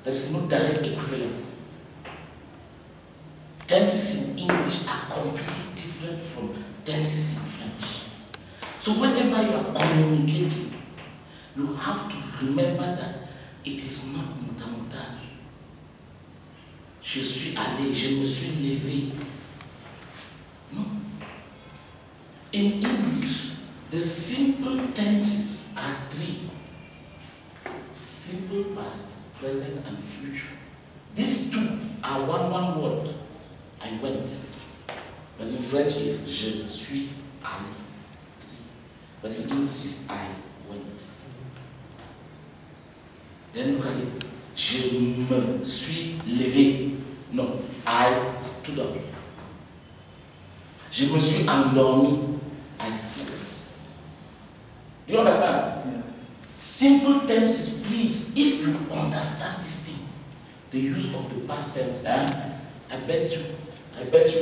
There is no direct equivalent. Tenses in English are completely different from tenses in French. So whenever you are communicating, you have to remember that it is not mutamutable. Je suis allé, je me suis levé. No. In English, the simple tenses are three. Simple past, present, and future. These two are one word. I went. But in French is je suis allé. But in English is I went. Then look at it. Je me suis levé. No, I stood up. Je me suis endormi. I slept. Do you understand? Yes. Simple tenses, please, if you understand this thing, the use of the past tense, I bet you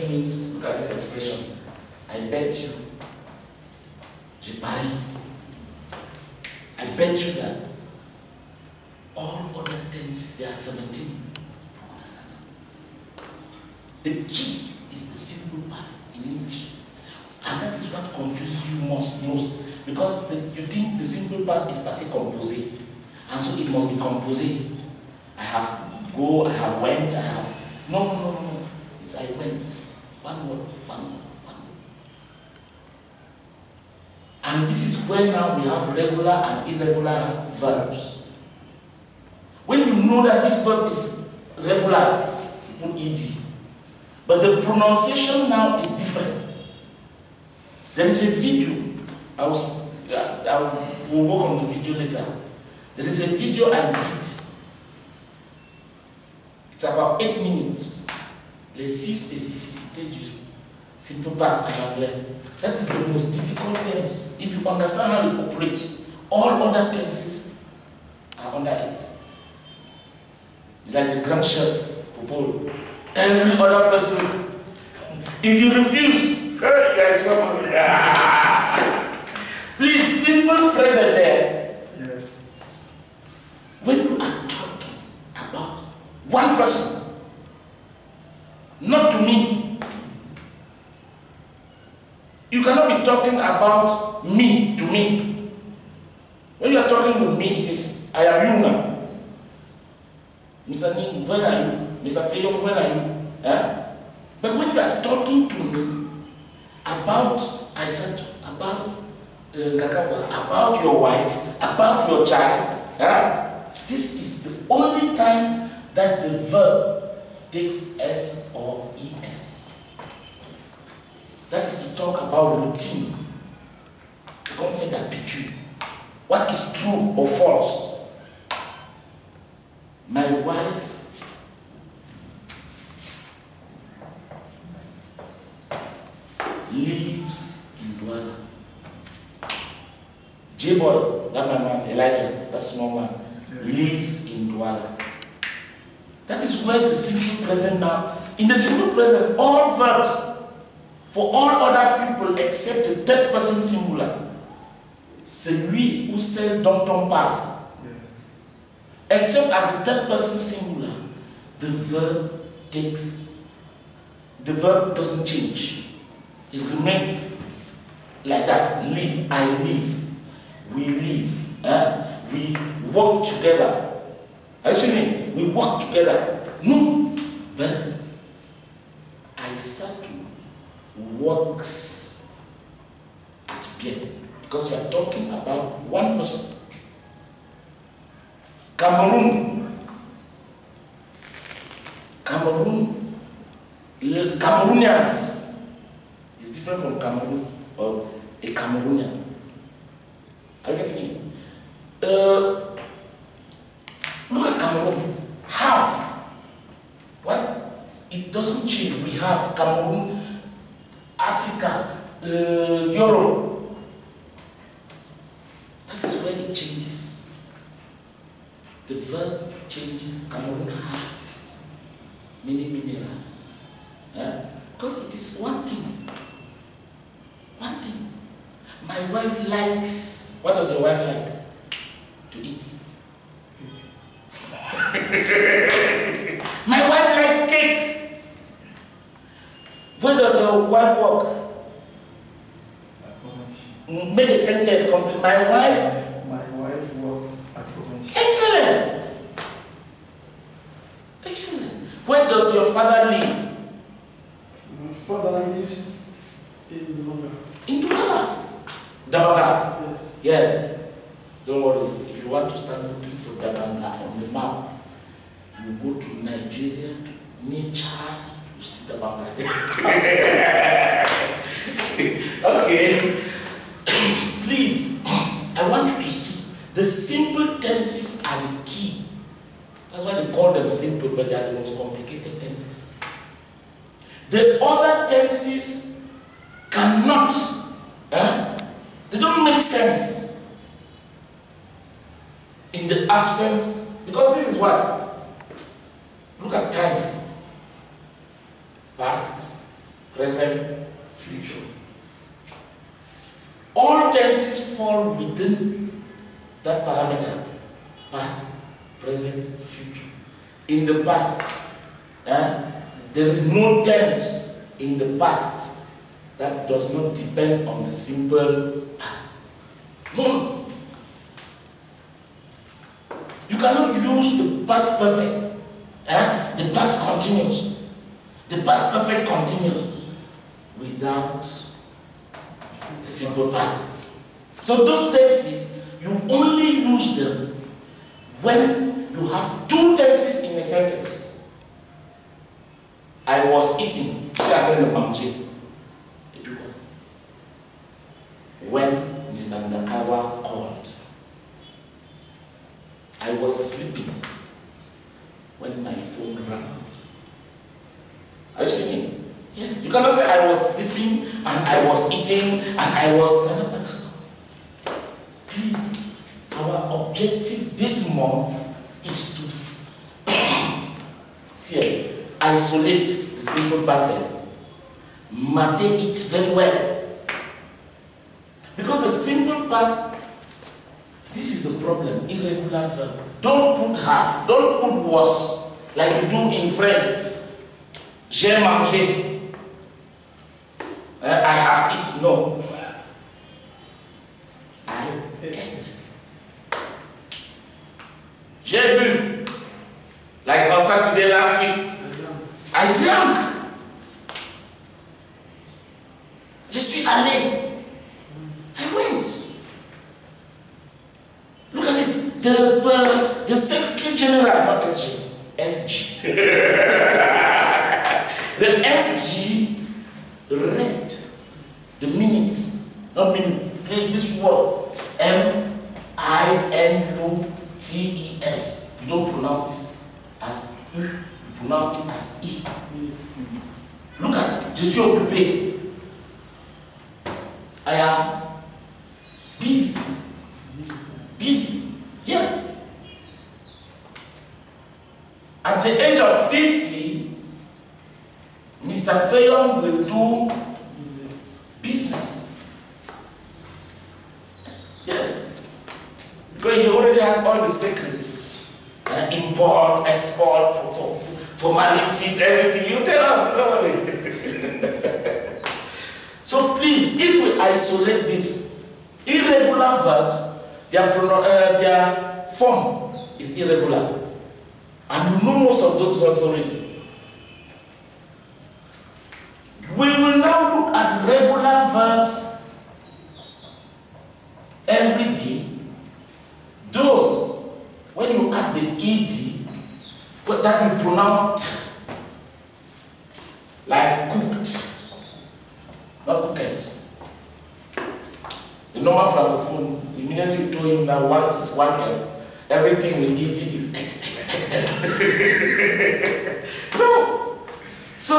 means, look at this expression, I bet you, je parie, I bet you that all other tenses, there are 17. You understand that? The key is the simple past in English. And that is what confuses you most. Because you think the simple past is passé composé. And so it must be composé. I have go, I have went, I have... No. It's I went. One word. And this is where now we have regular and irregular verbs. When you know that this verb is regular, you put et. But the pronunciation now is different. There is a video, I will work on the video later. There is a video I did. It's about 8 minutes. Les 6 spécificités du simple past en anglais. That is the most difficult tense. If you understand how it operates, all other tenses are under it. It's like the grand chef, Popol. Every other person, if you refuse, you are in trouble. Please, simple present there. Yes. When you are talking about one person, not to me, you cannot be talking about me to me. When you are talking with me, it is I am you now. Mr. Ning, where are you? Mr. Fayong, where are you? But when you are talking to me about, I said, about your wife, about your child, this is the only time that the verb takes S or ES. That is to talk about routine, to confirm d'habitude, what is true or false. My wife lives in Douala. J-boy, that my man, Elijah, that small man, lives in Douala. That is where the simple present now, in the simple present, all verbs, for all other people except the third person singular, celui ou celle dont on parle. Except at the third person singular, the verb doesn't change. It remains like that. Live, I live, we live, we work together. Are you seeing? We work together. No, but I start to works at bien because you are talking about one person. Cameroonians is different from Cameroon or a Cameroonian. Are you getting it? Look at Cameroon. Have. What? It doesn't change. We have Cameroon, Africa, Europe. That is when it changes. The verb changes. Cameroon has many minerals. Because it is one thing. One thing. My wife likes. What does your wife like? To eat. My wife likes cake. Where does your wife work? Make a sentence complete. My wife works at home. Excellent. Excellent. Where does your father live? My father lives in Dabaga. In Dabaga? Dabaga? Yes. Yes. Don't worry. If you want to start looking for Dabaga on the map, you go to Nigeria, to Niger, you see Dabaga. Okay. Please, I want you to see the simple tenses are the key. That's why they call them simple, but they are the most complicated tenses. The other tenses cannot, they don't make sense in the absence, because this is what? Look at time. Past, present, future. All tenses fall within that parameter. Past, present, future. In the past, there is no tense in the past that does not depend on the simple past. No. You cannot use the past perfect, the past continuous, the past perfect continuous without the simple past. So those tenses, you only use them when you have two tenses in a sentence. I was eating. When Mr. Ndakawa called. I was sleeping when my phone rang. Are you seeing me? Yes. You cannot say I was sleeping and I was eating and I was. Please, our objective this month is to see, isolate the simple past tense. Mate it very well. Because the simple past, this is the problem, irregular verb. Don't put half, don't put was, like you do in French. J'ai mangé. I have eaten. No. I ate. J'ai bu. Like on Saturday last week. I drank. Je suis allé. I went. Look at it. The Secretary General, not SG. SG. The SG read the minutes, not minute, please this word, M-I-N-U-T-E-S. You don't pronounce this as U, you pronounce it as E. Look at, je suis occupé. I am busy. Busy, yes. At the age of 50, Mr. Fayon will do business. Yes. Because he already has all the secrets. Import, export, formalities, everything. You tell us, don't worry. So please, if we isolate this, irregular verbs, their form is irregular. And you know most of those verbs already. We will now look at regular verbs every day. Those, when you add the ed, but that we pronounce t, like cooked, not cooked. The normal francophone, immediately you told him that want is wanted, everything with ed is et. No. So,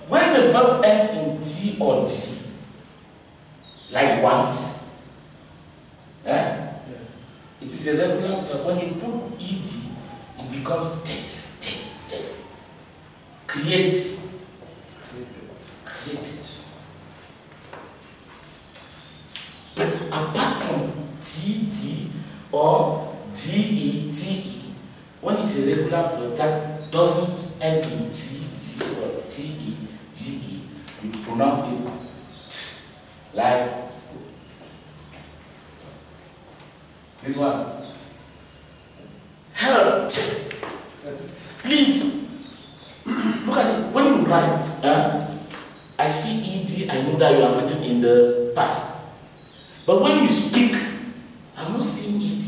when the verb ends in T or D, like want, it is a regular verb. When you put ed, it becomes tet. Create. Created. But apart from TD or DETE, when it's a regular verb that doesn't end in T, T, or T-E, D-E, you pronounce it T, like this one. Help. Please, look at it. When you write, I see ED, I know that you have written in the past. But when you speak, I'm not seeing ED.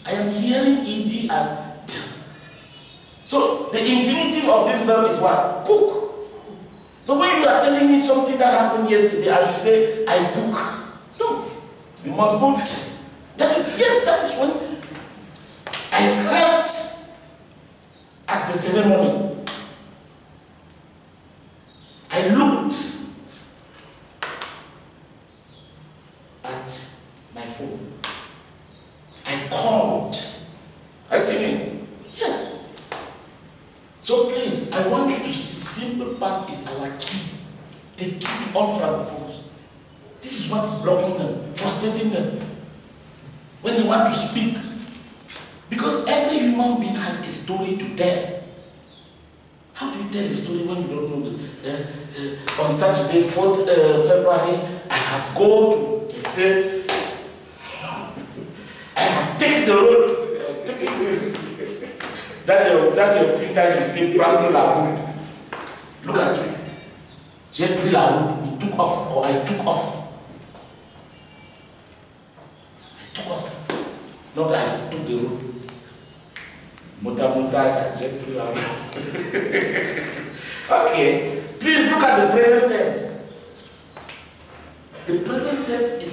I am hearing ED as T. So the infinitive of this verb is what? Cook. But when you are telling me something that happened yesterday and you say, I cook, no. You must put, that is, yes, that is when I helped at the ceremony. I looked at my phone. I called. I see me. Yes. So please, I want you to see simple past is our key. They keep all francophones. This is what is blocking them, frustrating them when they want to speak. Because every human being has a story to tell. How do you tell a story when you don't know on Saturday, 4th February, I have gone to, they said, I have taken the road. That your thing that you say, prendre la route. Look at it. J'ai pris la route, we took off, or I took off. I took off. Not that I took the road. Montage, j'ai pris la route. Okay, please look at the present tense. The present tense is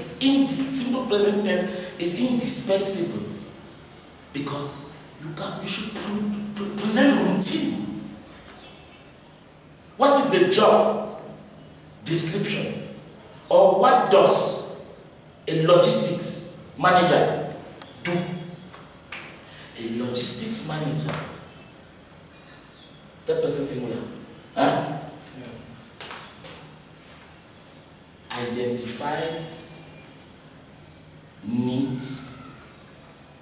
simple present tense is indispensable because you should present routine. What is the job description, or what does a logistics manager do? A logistics manager, that person singular, huh? Yeah. Identifies needs.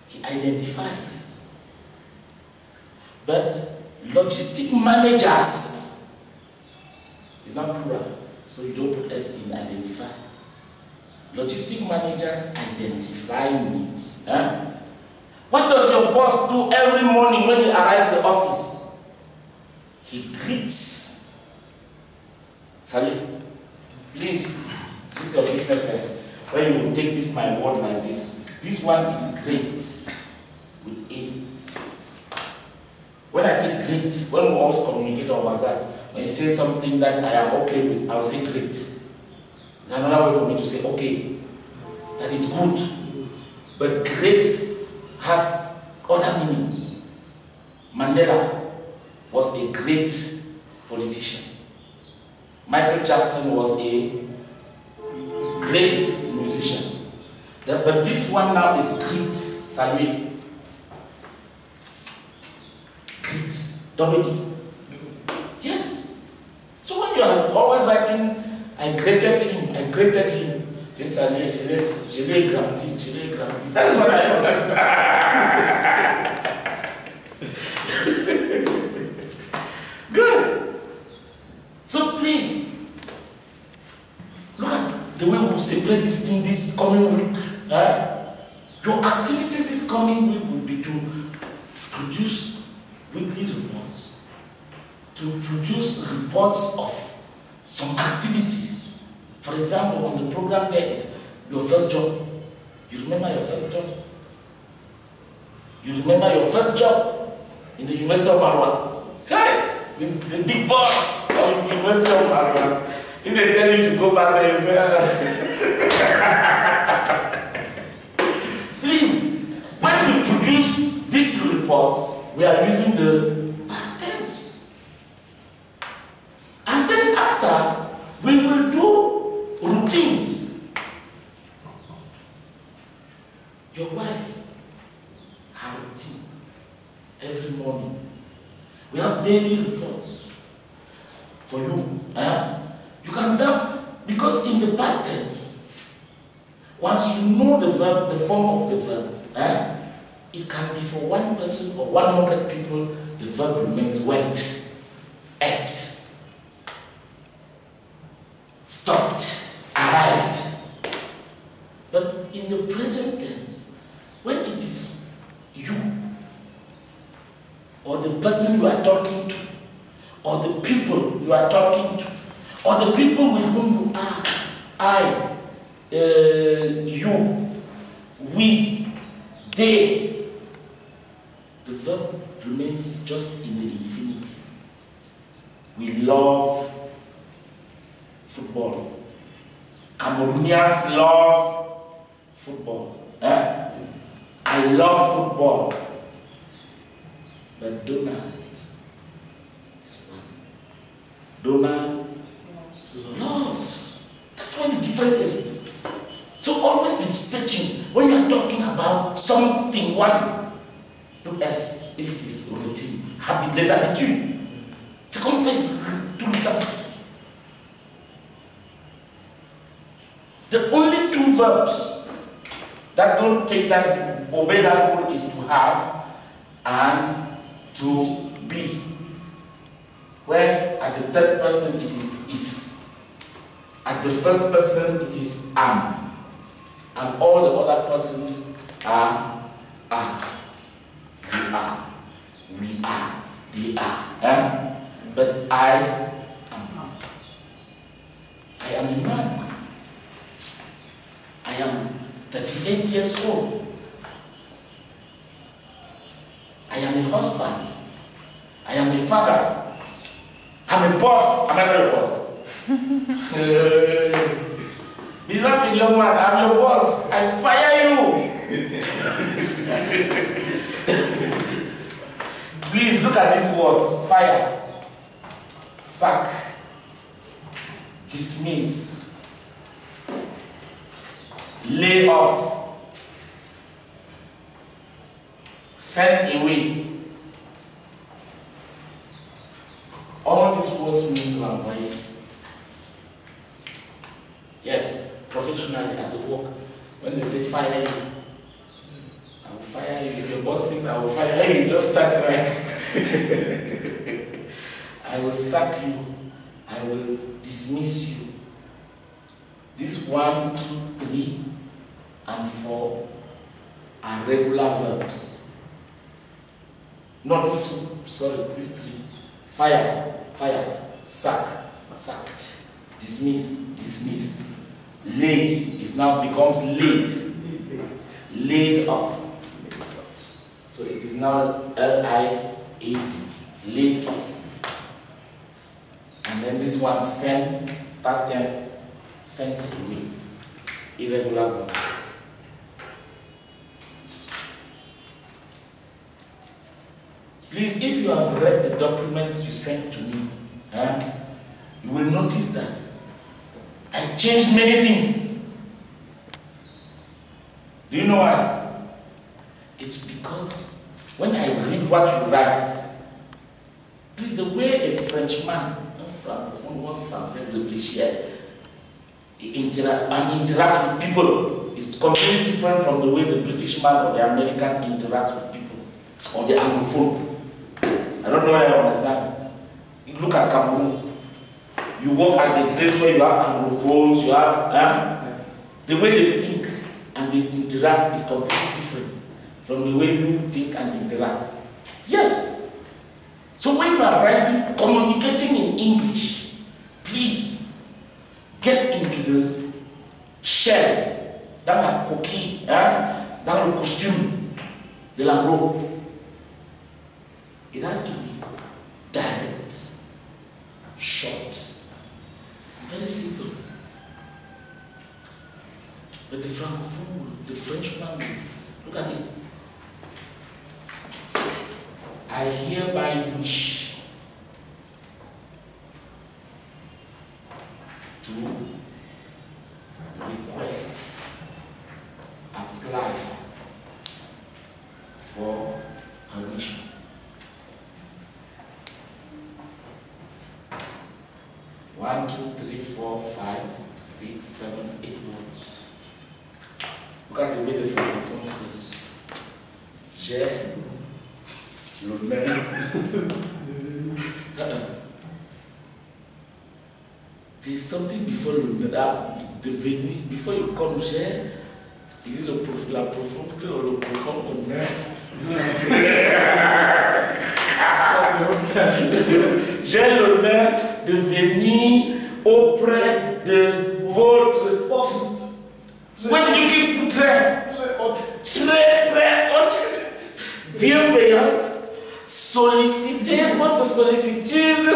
He identifies. But logistic managers is not plural, so you don't put S in identify. Logistic managers identify needs. Huh? What does your boss do every morning when he arrives at the office? He greets. Sorry, please, this is your business. When you take this my word like this one is great with A. When I say great, when we always communicate on WhatsApp, when you say something that I am okay with, I will say great. It's another way for me to say okay, that it's good. But great has other meanings. Mandela was a great politician. Michael Jackson was a great musician. But this one now is great, salut. Great, double E. Yes. So when you are always writing, I greeted him, j'ai salué, je l'ai grandi. That is what I understand. Good. So please, look at the way we separate this thing this coming week. Your activities this coming week will be to produce weekly reports, to produce reports of some activities. For example, on the program there is your first job. You remember your first job? You remember your first job in the University of Marwan? Hey, the big boss of the University of Marwan. If they tell you to go back there, you say, please, when we produce these reports, we are using the past tense. And then after, we will do routines. Your wife, her routine, every morning. We have daily reports for you. You can do, because in the past tense, once you know the verb, the form of the verb, it can be for one person or 100 people, the verb remains went, ate, stopped, arrived. But in the present tense, when it is you, or the person you are talking to, or the people you are talking to, or the people with whom you are, I, you, we, they, the verb remains just in the infinitive. We love football. Cameroonians love football. I love football. But Donald is one. Donald loves. That's why the difference is. So always be searching when you are talking about something. One, look as if it is routine, habit, les habitudes. C'est comme fait tout le temps. The only two verbs that don't take that, obey that rule is to have and to be. Where at the third person it is. At the first person it is am. And all the other persons are. You are. We are. They are. But I am not. I am a man. I am 38 years old. I am a husband. I am a father. I'm a boss. Am I not a boss? Be laughing, young man. I'm your boss. I fire you. Please look at these words. Fire. Sack. Dismiss. Lay off. Send away. All these words mean language. Yes, professionally at the work, when they say fire you, I will fire you. If your boss says I will fire you, just start crying. I will sack you. I will dismiss you. These 1, 2, 3, and 4 are regular verbs. Not these 2, sorry, these 3. Fire, fired, sack, sacked, dismiss, dismissed. Lay, it now becomes laid, laid off. So it is now L-I-A-D, laid off. And then this one, send, past tense, sent away, irregular verb. Please, if you have read the documents you sent to me, you will notice that I changed many things. Do you know why? It's because when I read what you write, please, the way a Frenchman, one Français réfléchir, interacts with people is completely different from the way the British man or the American interacts with people, or the Anglophone. I don't know whether I understand. You look at Cameroon. You work at a place where you have Anglophones, you have yes. The way they think and they interact is completely different from the way you think and interact. Yes. So when you are writing, communicating in English, please get into the shell, dans la coquille, dans le costume de l'anglo. It has to be direct, short, very simple. But the Francophone, the Frenchman, look at it. I hereby wish to request, apply for permission. One, two, three, four, 5, 6, 7, 8 words. Look at the way the Francophone says. Je l'honneur. There's something before l'honneur, devenu, before you come here, il dit la profondeur ou le profond honneur. J'ai l'honneur de venir auprès de votre hôte. What do you keep très haute? Très haute. Bienveillance. Sollicitez votre sollicitude.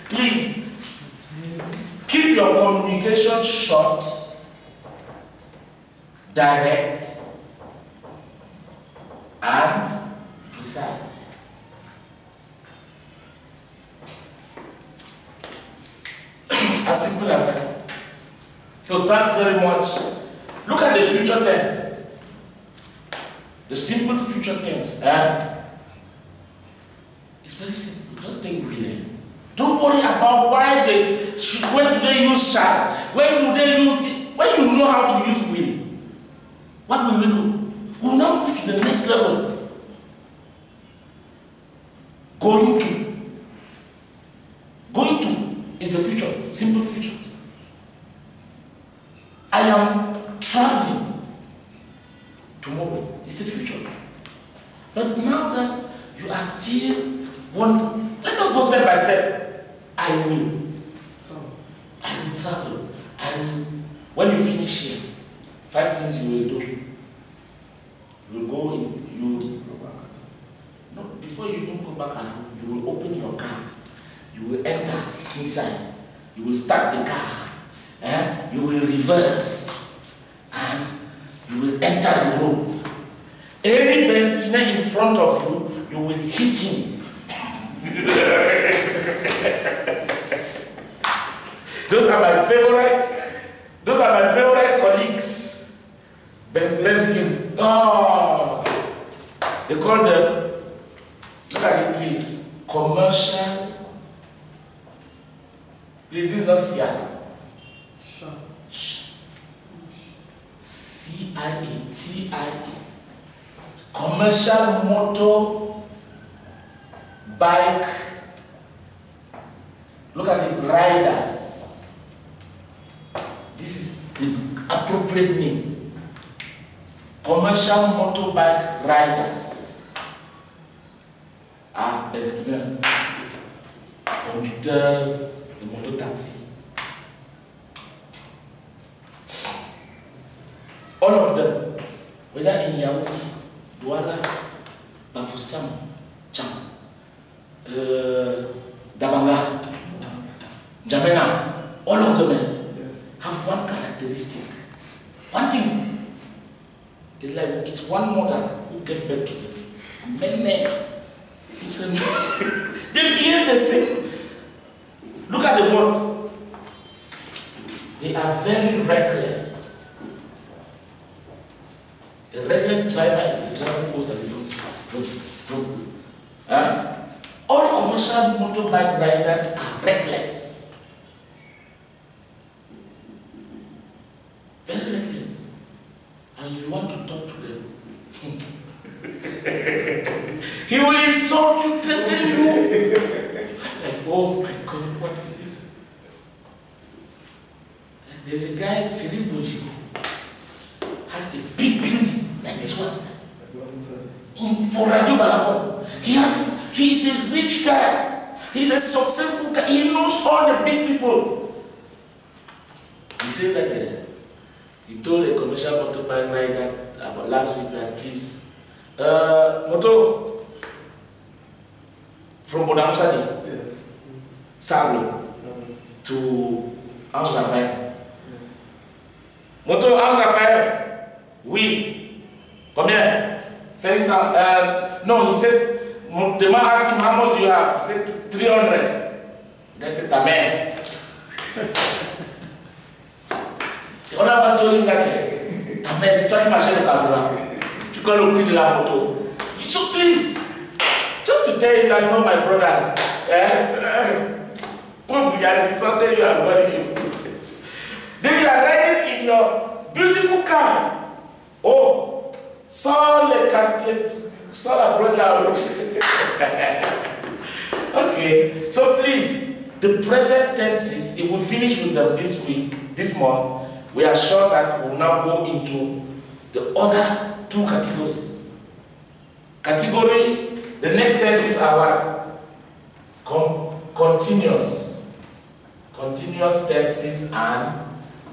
Please keep your communication short, direct, and precise. As simple as that. So thanks very much. Look at the future tense. The simple future tense. It's very simple. Just think really. Don't worry about why they should, when do they use shall, when do they use it, when you know how to use will. What will we do? We will now move to the next level. Going to. Going to is the future, simple future. I am traveling tomorrow. It's the future. But now that you are still one, let us go step by step. I will travel. When you finish here, 5 things you will do. You will go in, you will go back. No, before you even go back at home, you will open your car. You will enter inside. You will start the car. You will reverse. And you will enter the road. Any Benz in front of you, you will hit him. Those are my favorite colleagues. Benzkin. Oh, they call them, look at it please, commercial. Please do not CIA. Commercial motor bike. Look at the riders. This is the appropriate name. Commercial motorbike riders. Basically, conducteur de moto taxi. All of them, whether in Yaoundé, Douala, Bafoussam, Tcham, Dabanga, Jamena, all of them have one characteristic. One thing. It's like it's one mother who gave birth to them. They behave the same. Look at the word. They are very reckless. A reckless driver is the driver who goes from. All commercial motorbike riders are reckless. Very reckless. And if you want to talk to them, he will insult you, threaten you. Like, oh my God, what is this? There's a guy, Cyril Bojigo, has a big building like this one. For Radio Balafon. He is a rich guy. He's a successful guy. He knows all the big people. He said that he told a commercial motorbike rider about last week that please, moto from Bodamsadi, yes, Sable to Ange Raphael. Yes. Moto Ange Raphael, oui. Combien? 500. No, he said. The man asked him, how much do you have? He said, 300. They said, ta mère. The other one told him that, ta mère, c'est toi qui m'achètes le carburant. Tu connais le prix de la moto. So please, just to tell you that I know my brother. Prove he has insulted you and buried you. Then you are riding in your beautiful car. Oh, sans les casquettes. So I brought out. Okay, so please, the present tenses, if we finish with them this week, this month, we are sure that we will now go into the other two categories. Category, the next tenses are what? Continuous. Continuous tenses and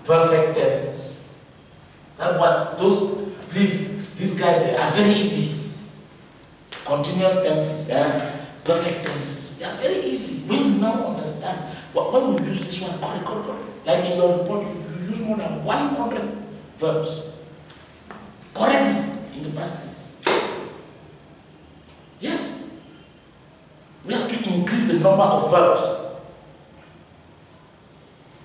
perfect tenses. That's what those, please, these guys are very easy. Continuous tenses and perfect tenses. They are very easy. When you now understand, when we use this one, like in your report, you use more than 100 verbs correctly in the past tense. Yes. We have to increase the number of verbs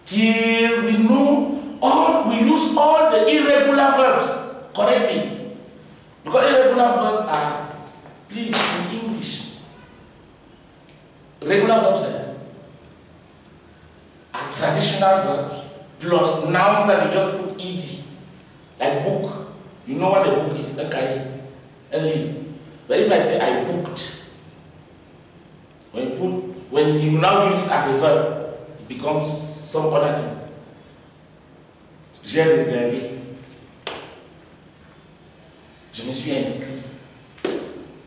till we know all, we use all the irregular verbs correctly. Because irregular verbs are, please, in English, regular verbs are traditional verbs plus nouns that you just put ed, like book. You know what a book is, okay? But if I say I booked, when you now use it as a verb, it becomes some other thing. J'ai réservé. Je me suis inscrit.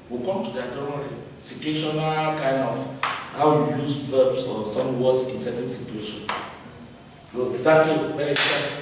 We'll come to that, don't worry. Situational kind of how you use verbs or some words in certain situations. Good. Thank you. Very good.